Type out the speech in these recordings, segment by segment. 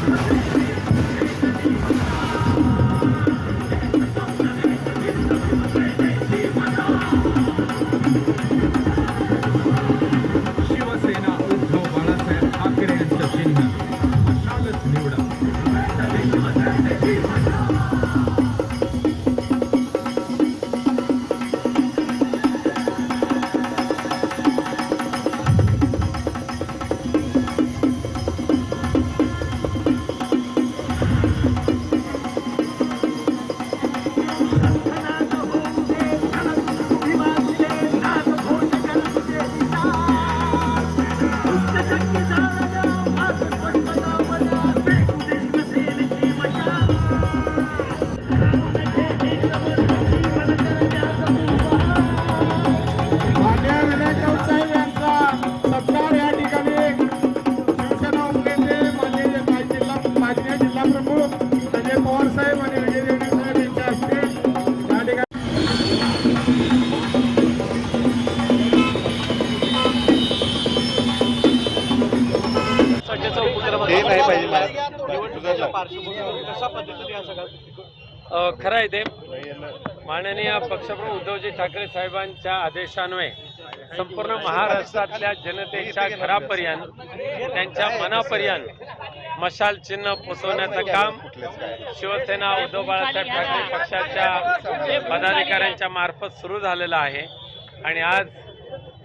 शिवसेना उद्धव बाळासाहेब ठाकरे यांचं चिन्ह मशालच निवडा. खरं आहे ते माननीय पक्षप्रमुख उद्धवजी ठाकरे साहेबांच्या आदेशान्वये संपूर्ण महाराष्ट्रातल्या जनतेच्या घरापर्यंत त्यांच्या मनापर्यंत मशाल चिन्ह पोचवण्याचं काम शिवसेना उद्धव बाळासाहेब ठाकरे पक्षाच्या पदाधिकाऱ्यांच्या मार्फत सुरू झालेलं आहे. आणि आज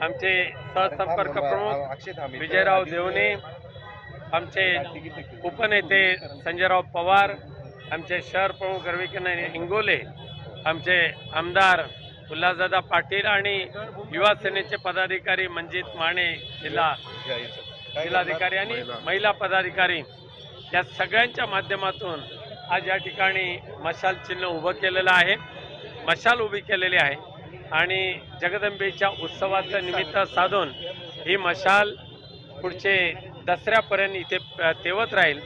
आमचे सहसंपर्क प्रमुख विजयराव देवणे, आमचे उपनेते संजयराव पवार, आमचे शहर प्रमुख रविकिरण इंगोले, आमचे आमदार उल्हासदादा पाटील आणि युवा सेनेचे पदाधिकारी मंजित माने, जिल्हाधिकारी आणि महिला पदाधिकारी या सगळ्यांच्या माध्यमातून आज या ठिकाणी मशाल चिन्ह उभं केलेलं आहे, मशाल उभी केलेली आहे. आणि जगदंबेच्या उत्सवाचं निमित्त साधून ही मशाल पुढचे दसऱ्यापर्यंत इथे तेवत राहील.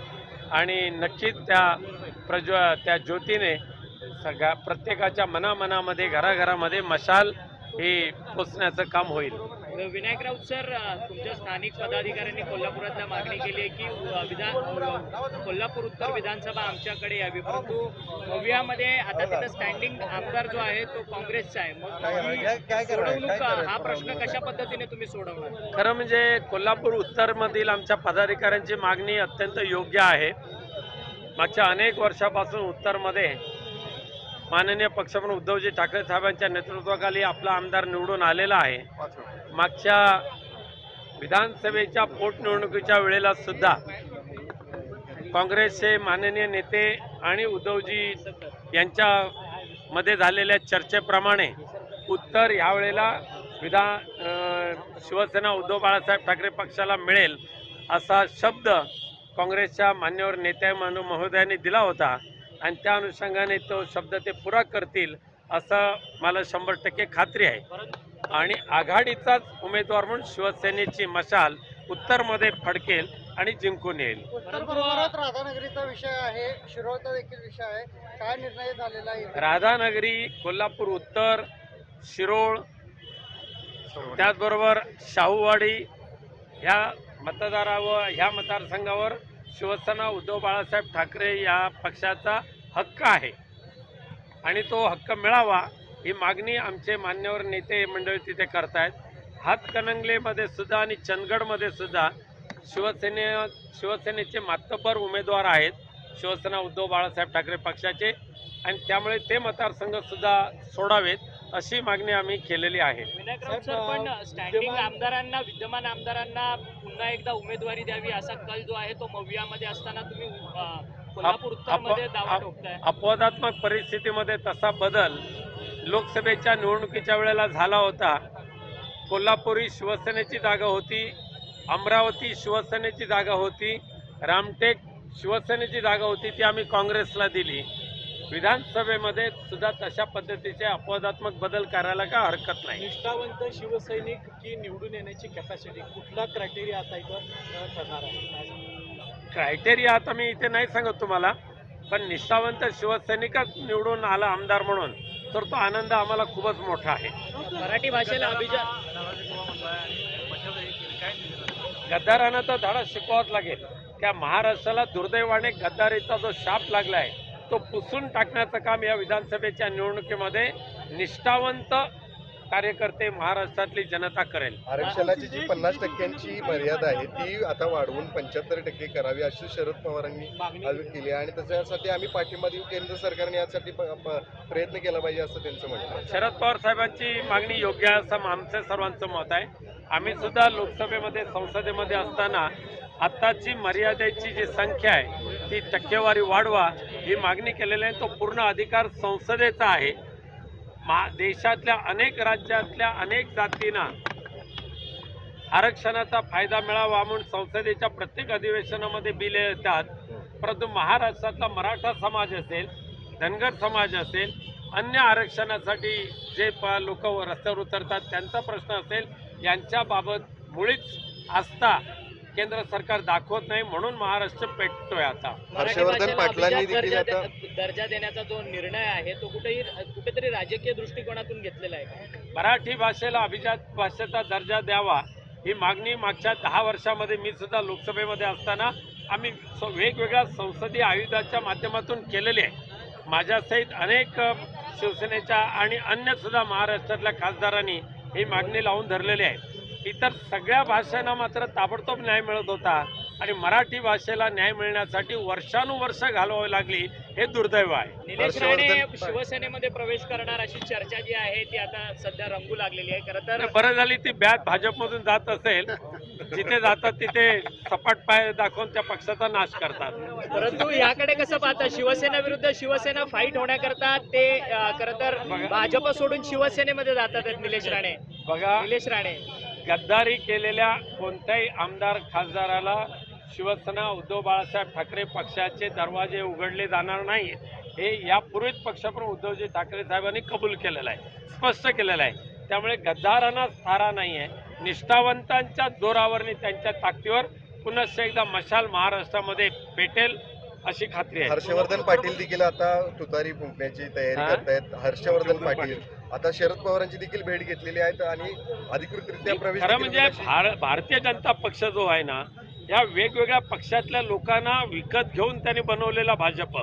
आणि नक्कीच त्या ज्योतीने सगळ्या प्रत्येकाच्या मनामध्ये घराघरामध्ये मशाल हे पोचण्याचं काम होईल. विनायक राऊत सर, तुमच्या स्थानिक पदाधिकाऱ्यांनी कोल्हापुरातल्या मागणी केली आहे की कोल्हापूर उत्तर विधानसभा आमच्याकडे यावी, परंतु भव्यामध्ये आता तिथं स्टँडिंग आमदार जो आहे तो काँग्रेसचा आहे. मग हा प्रश्न कशा पद्धतीने तुम्ही सोडवणार? खरं म्हणजे कोल्हापूर उत्तरमधील आमच्या पदाधिकाऱ्यांची मागणी अत्यंत योग्य आहे. मागच्या अनेक वर्षापासून उत्तरमध्ये माननीय पक्षप्रमुख उद्धवजी ठाकरे साहेबांच्या नेतृत्वाखाली आपला आमदार निवडून आलेला आहे. मागच्या विधानसभेच्या पोटनिवडणुकीच्या वेळेला सुद्धा काँग्रेसचे माननीय नेते आणि उद्धवजी यांच्यामध्ये झालेल्या चर्चेप्रमाणे उत्तर यावेळेला शिवसेना उद्धव बाळासाहेब ठाकरे पक्षाला मिळेल असा शब्द काँग्रेसच्या मान्यवर नेत्या महोदयांनी दिला होता. आणि त्या अनुषंगाने तो शब्द ते पुरा करतील असं मला 100% खात्री आहे. आणि आघाडीचाच उमेदवार म्हणून शिवसेनेची मशाल उत्तरमध्ये फडकेल आणि जिंकून येईल. राधानगरीचा विषय आहे, शिरोळचा देखील विषय आहे, काय निर्णय झालेला आहे? राधानगरी, कोल्हापूर उत्तर, शिरोळ, त्याचबरोबर शाहूवाडी ह्या ह्या मतदारसंघावर शिवसेना उद्धव बाळासाहेब ठाकरे या पक्षाचा हक्क आहे आणि तो हक्क मिळावा ही मागणी आमचे मान्यवर नेते मंडळी तिथे करतायत. हातकणंगलेमध्ये सुद्धा आणि चंदगडमध्ये सुद्धा शिवसेनेचे मातब्बर उमेदवार आहेत शिवसेना उद्धव बाळासाहेब ठाकरे पक्षाचे, आणि त्यामुळे ते मतदारसंघ सुद्धा सोडावेत अशी मागणी आम्ही केलेली आहे. पण स्टँडिंग आमदारांना, विद्यमान आमदारांना पुन्हा एकदा उमेदवारी द्यावी असा कल जो आहे तो मवियामध्ये असताना तुम्ही कोल्हापूर उत्तरमध्ये दावा ठोकताय. अपवादात्मक परिस्थितीमध्ये तसा बदल लोकसभेच्या निवडणुकीच्या वेळेला झाला होता. कोल्हापुरी शिवसेनेची जागा होती, अमरावती शिवसेनेची जागा होती, रामटेक शिवसेनेची जागा होती, ती आम्ही काँग्रेसला दिली. विधानसभेमध्ये सुद्धा तशा पद्धतीचे अपवादात्मक बदल करायला काय हरकत नाही. निष्ठावंत शिवसैनिक की निवडून येण्याची कॅपॅसिटी कुठला क्रायटेरिया आता इथं ठरणार आहे? क्रायटेरिया आता मी इथे नाही सांगत तुम्हाला, पण निष्ठावंत शिवसैनिकच निवडून आला आमदार म्हणून तर तो आनंद आम्हाला खूपच मोठा आहे. मराठी भाषेला गद्दारांना तर धडा शिकवावाच लागेल. त्या महाराष्ट्राला दुर्दैवाने गद्दारीचा जो शाप लागला आहे तो पुसून टाकण्याचं काम या विधानसभेच्या निवडणुकीमध्ये निष्ठावंत कार्यकर्ते महाराष्ट्रातली जनता करेल. आरक्षणाची जी 50% मर्यादा आहे ती आता वाढवून 75% करावी अशी शरद पवारांनी केली आणि त्याच्यासाठी आम्ही पाठिंबा देऊ. केंद्र सरकारने यासाठी प्रयत्न केला पाहिजे असं त्यांचं म्हणणं आहे. शरद पवार साहेबांची मागणी योग्य आहे असं आमचं सर्वांचं मत आहे. आम्ही सुद्धा लोकसभेमध्ये संसदेमध्ये असताना आत्ताची मर्यादेची जी संख्या आहे ती टक्केवारी वाढवा ही मागणी केलेली आहे. तो पूर्ण अधिकार संसदेचा आहे. देशातल्या अनेक राज्यातल्या अनेक जातींना आरक्षणाचा फायदा मिळावा म्हणून संसदेच्या प्रत्येक अधिवेशनामध्ये बिले येतात. परंतु महाराष्ट्रातला मराठा समाज असेल, धनगर समाज असेल, अन्य आरक्षणासाठी जे लोक रस्त्यावर उतरतात त्यांचा प्रश्न असेल, यांच्याबाबत मुळीच आस्था केंद्र सरकार दाखवत नाही म्हणून महाराष्ट्र पेटतोय. आता हर्षवर्धन पाटलांनी देखील आता दर्जा देण्याचा जो निर्णय आहे तो कुठेतरी राजकीय दृष्टिकोनातून घेतलेला आहे. मराठी भाषेला अभिजात भाषेचा दर्जा द्यावा ही मागणी मागच्या 10 वर्षामध्ये मी सुद्धा लोकसभेमध्ये असताना आम्ही वेगवेगळ्या संसदीय आयुधाच्या माध्यमातून केलेली आहे. माझ्यासहित अनेक शिवसेनेच्या आणि अन्य सुद्धा महाराष्ट्रातल्या खासदारांनी ही मागणी लावून धरलेली आहे. इतर सगळ्या भाषांना मात्र ताबडतोब न्याय मिळत होता आणि मराठी भाषेला न्याय मिळण्यासाठी वर्षानुवर्ष घालवावी लागली, हे दुर्दैव आहे. निलेश राणे शिवसेनेमध्ये प्रवेश करणार अशी चर्चा जी आहे ती आता सध्या रंगू लागलेली आहे. खरं तर बरं झाली ती बॅट भाजपमधून जात असेल, जिथे जातात तिथे सपाट पाय दाखवून त्या पक्षाचा नाश करतात. परंतु याकडे कसं पाहता, शिवसेना विरुद्ध शिवसेना फाईट होण्याकरता ते खरं तर भाजप सोडून शिवसेनेमध्ये जातात निलेश राणे. बघा, निलेश राणे गद्दारी केलेल्या कोणत्याही आमदार खासदाराला शिवसेना उद्धव बाळासाहेब ठाकरे पक्षाचे दरवाजे उघडले जाणार नाहीत, हे यापूर्वीच पक्षप्रमुख उद्धवजी ठाकरे साहेबांनी कबूल केलेलं आहे, स्पष्ट केलेलं आहे. त्यामुळे गद्दारांना थारा नाही आहे. निष्ठावंतांच्या जोरावर त्यांच्या ताकदीवर पुन्हा एकदा मशाल महाराष्ट्रामध्ये पेटेल अशी खात्री आहे. हर्षवर्धन पाटील देखील आता तुतारी फुंकण्याची तयारी करतायत. हर्षवर्धन पाटील आता शरद पवारांची देखील भेट घेतलेली आहे आणि अधिकृतरित्या प्रवेश. खरं म्हणजे भारतीय जनता पक्ष जो आहे ना, या वेगवेगळ्या पक्षातल्या लोकांना विकत घेऊन त्यांनी बनवलेला भाजप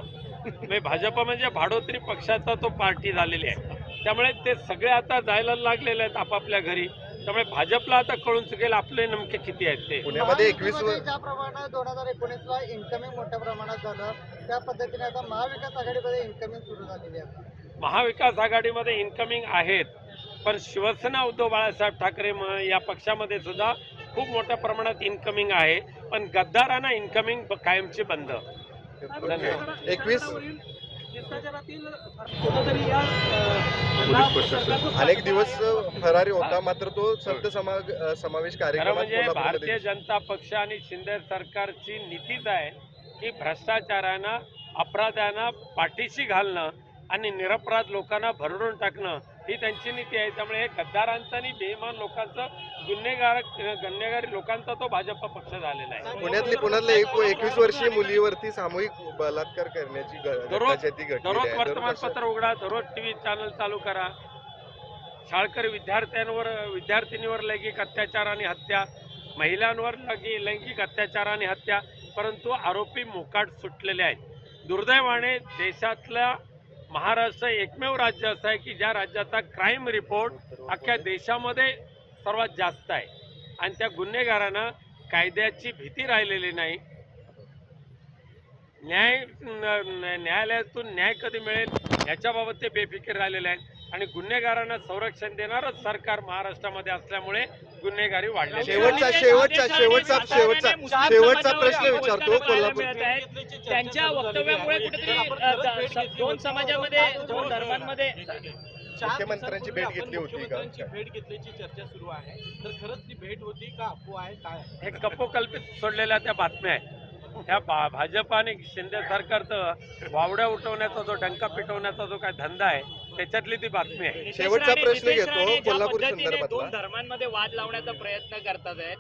म्हणजे भाडोत्री पक्षाचा तो पार्टी झालेली आहे. त्यामुळे ते सगळे आता जायला लागलेले आहेत आपापल्या घरी. त्यामुळे भाजपला आता कळून चुकेल आपले नेमके किती आहेत ते. पुण्यामध्ये 21 ज्याप्रमाणे 2019ला इन्कमिंग मोठ्या प्रमाणात झालं त्या पद्धतीने आता महाविकास आघाडीमध्ये इन्कमिंग सुरू झालेली आहे. महाविकास आघाडीमध्ये इन्कमिंग आहेत, पण शिवसेना उद्धव बाळासाहेब ठाकरे या पक्षामध्ये सुद्धा खूप मोठ्या प्रमाणात इन्कमिंग आहे, पण गद्दारांना इन्कमिंग कायमची बंद. धन्यवाद. 21 अनेक दिवस फरारी होता, मात्र तो संत समावेश खरं कार्यक्रम म्हणजे भारतीय जनता पक्ष आणि शिंदे सरकारची नीतीच आहे की भ्रष्टाचारांना, अपराध्यांना पाठीशी घालणं आणि निरपराध लोकांना भरडून टाकणं ही त्यांची नीती आहे. त्यामुळे हे गद्दारांचा आणि बेईमान लोकांचा, गुन्हेगारी लोकांचा तो भाजप पक्ष झालेला आहे. पुण्यातल्या 21 वर्षीय मुलीवरती सामूहिक बलात्कार करण्याची दररोज वर्तमानपत्र उघडा, दररोज टीव्ही चॅनल चालू करा. शाळकरी विद्यार्थिनीवर लैंगिक अत्याचार आणि हत्या, महिलांवर लैंगिक अत्याचार आणि हत्या, परंतु आरोपी मोकाट सुटलेले आहेत. दुर्दैवाने देशातल्या महाराष्ट्र एकमेव राज्य असं आहे की ज्या राज्याचा क्राईम रिपोर्ट अख्ख्या देशामध्ये सर्वात जास्त आहे आणि त्या गुन्हेगारांना कायद्याची भीती राहिलेली नाही. न्यायालयातून न्याय कधी मिळेल याच्याबाबत ते बेफिकीर राहिलेले आहेत आणि गुन्हेगारांना संरक्षण देणारच सरकार महाराष्ट्रामध्ये असल्यामुळे गुन्हेगारी वाढली. शेवटचा प्रश्न विचारतो. कोल्हापूर त्यांच्या वक्तव्यामुळे कुठेतरी दोन समाजामध्ये, दोन धर्मांमध्ये मुख्यमंत्र्यांची भेट घेतली होती का? भेट घेतल्याची चर्चा सुरू आहे, तर खरंच ती भेट होती का अफवा आहे काय? हे कपोकल्पित सोडलेल्या त्या बातम्या आहेत. त्या भाजप आणि शिंदे सरकारचं वावड्या उठवण्याचा जो, डंका पिटवण्याचा जो काय धंदा आहे त्याच्यातली ती बातमी आहे. शेवटचा प्रश्न घेतो. कोल्हापूर दोन धर्मांमध्ये वाद लावण्याचा प्रयत्न करतात आहेत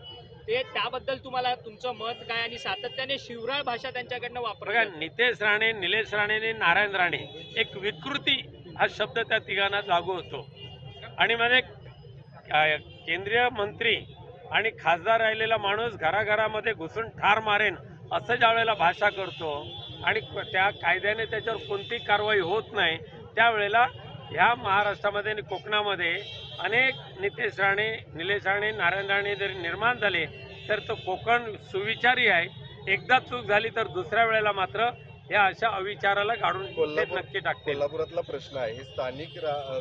ते, त्याबद्दल तुम्हाला तुमचं मत काय? आणि सातत्याने शिवराळ भाषा त्यांच्याकडनं बघा, नितेश राणे, निलेश राणे आणि नारायण राणे, एक विकृती हा शब्द त्या तिघांना लागू होतो आणि म्हणजे केंद्रीय मंत्री आणि खासदार राहिलेला माणूस घराघरामध्ये घुसून ठार मारेन असं ज्या वेळेला भाषा करतो आणि त्या कायद्याने त्याच्यावर कोणती कारवाई होत नाही, त्यावेळेला ह्या महाराष्ट्रामध्ये आणि कोकणामध्ये अनेक नितेश राणे, निलेश राणे, नारायण राणे जरी निर्माण झाले तर तो कोकण सुविचारी आहे. एकदा चूक झाली तर दुसऱ्या वेळेला मात्र या अशा अविचाराला गाडून ते नक्की टाकतील. कोल्हापुरातला प्रश्न आहे, हे स्थानिक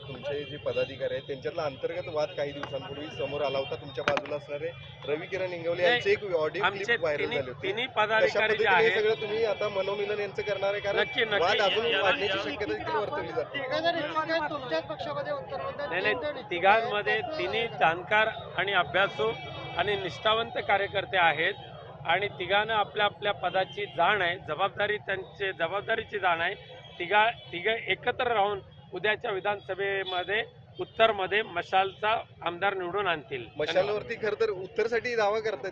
तुमचे जे पदाधिकारी आहेत त्यांच्यातला अंतर्गत वाद काही दिवसांपूर्वी समोर आला होता. तुमच्या बाजूला असणारे रवी किरण इंगवले यांचे एक ऑडिओ आमचे क्लिप व्हायरल झाली होती. तिन्ही कशा पदाधिकारी जे पद्धतीने हे आहेत सगळं तुम्ही आता मनोमिलन यांचं करणार आहे, कारण नक्की वाद अजून नक्की वाढण्याची शक्यता देखील वर्तवली जाते. तिघं जर इच्छुक आहेत तुमच्याच पक्षामध्ये उत्तर नाही, तिघांमध्ये तिन्ही जाणकार आणि अभ्यासू आणि निष्ठावंत कार्यकर्ते आहेत आणि तिघांना आपल्या आपल्या पदाची जाण आहे, जबाबदारीची जाण आहे. तिघं एकत्र राहून उद्याच्या विधानसभेमध्ये उत्तरमध्ये मशालचा आमदार निवडून आणतील. मशालवरती खरं तर उत्तरसाठी दावा करतात.